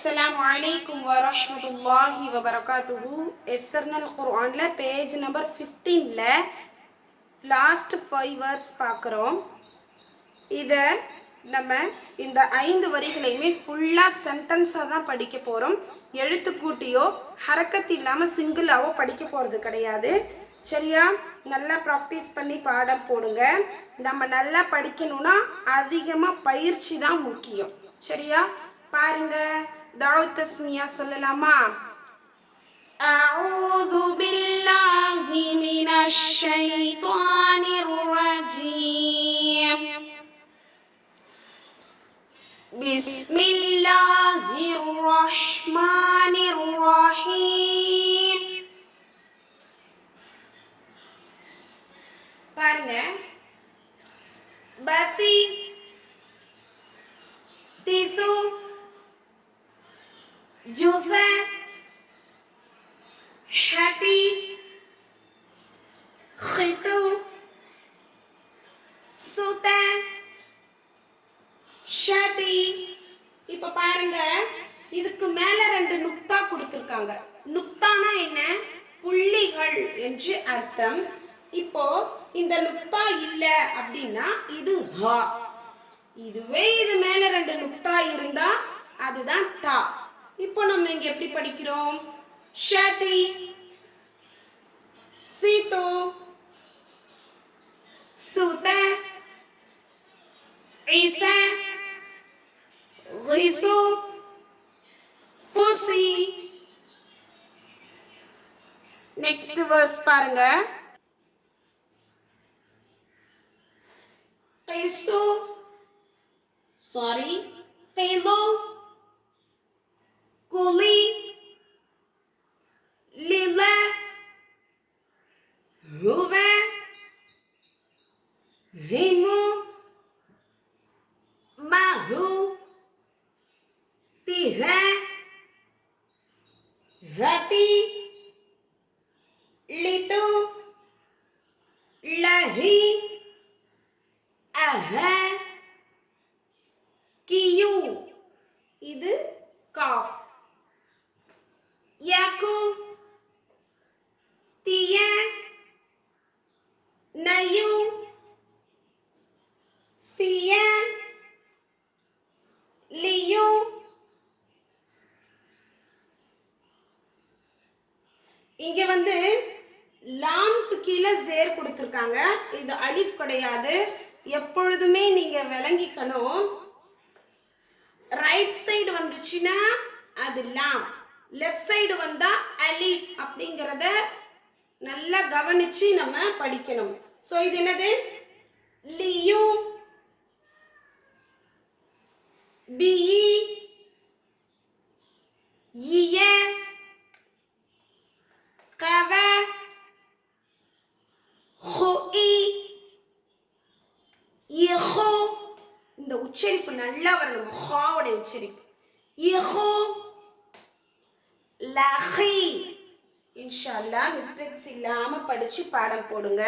अस्सलामु अलैकुम वरहमतुल्लाहि वबरकातुहू. எஸ்ஸர்னல் குர்ஆன்ல பேஜ் நம்பர் 15ல லாஸ்ட் 5 வேர்ஸ் பார்க்குறோம். இதை நம்ம இந்த 5 வரிகளையுமே ஃபுல்லாக சென்டென்ஸாக தான் படிக்க போகிறோம். எழுத்துக்கூட்டியோ ஹரக்கத் இல்லாமல் சிங்கிளாவோ படிக்க போகிறது கிடையாது. சரியா? நல்லா ப்ராக்டிஸ் பண்ணி பாடம் போடுங்க. நம்ம நல்லா படிக்கணும்னா அதிகமாக பயிற்சி தான் முக்கியம். சரியா? பாருங்க, தாவத் தஸ்மியா சொல்லலாமா? அஊது பில்லாஹி மினஷ் ஷைத்தானிர் ரஜீம். பிஸ்மில்லாஹிர் ரஹ்மானிர் ரஹீம். பாருங்க, பசி திசு ஜுஃபா ஹதி ஹிது சுதா ஷதி. இப்ப பாருங்க, இதுக்கு மேல 2 நுக்தா கொடுத்திருக்காங்க. நுக்தானா என்ன? புள்ளிகள் என்று அர்த்தம். இப்போ இந்த நுக்தா இல்ல அப்படின்னா இது ஹா. இதுவே இது மேல 2 நுக்தா இருந்தா அதுதான் தா. இப்போ நம்ம இங்க எப்படி படிக்கிறோம்? ஷதி சீதோ சுதா ஈசா ரிசு ஃபுசி. நெக்ஸ்ட் வேர்ஸ் பாருங்க. கைசு சாரி கைலோ குலி லிலா ஹுவா ஹிமு மாஹு திஹா ஹதி லிது லஹி அஹா கியூ. இது காஃப். யாக்கு தியா நயு ஃபியா லியு. இங்க வந்து லாம்க்கு கீழே ஜேர் கொடுத்துருக்காங்க. இது அலிஃப் கிடையாது. எப்பொழுதுமே நீங்க விளங்கிக்கணும். ரைட் சைடு வந்துச்சுன்னா அது லாம், லெஃப்ட் சைடு வந்தா அலிஃப் அப்படிங்கிறத நல்லா கவனிச்சு நம்ம படிக்கணும். ஸோ இது என்னது? லியு பிஇ இய கவ ஹுஇ இஹு. இந்த உச்சரிப்பு நல்லா வரணும். ஹாவுடைய உச்சரிப்பு. இஹு லஹி. இன்ஷா அல்லாஹ் மிஸ்டேக்ஸ் இல்லாம படிச்சு பாடம் போடுங்க.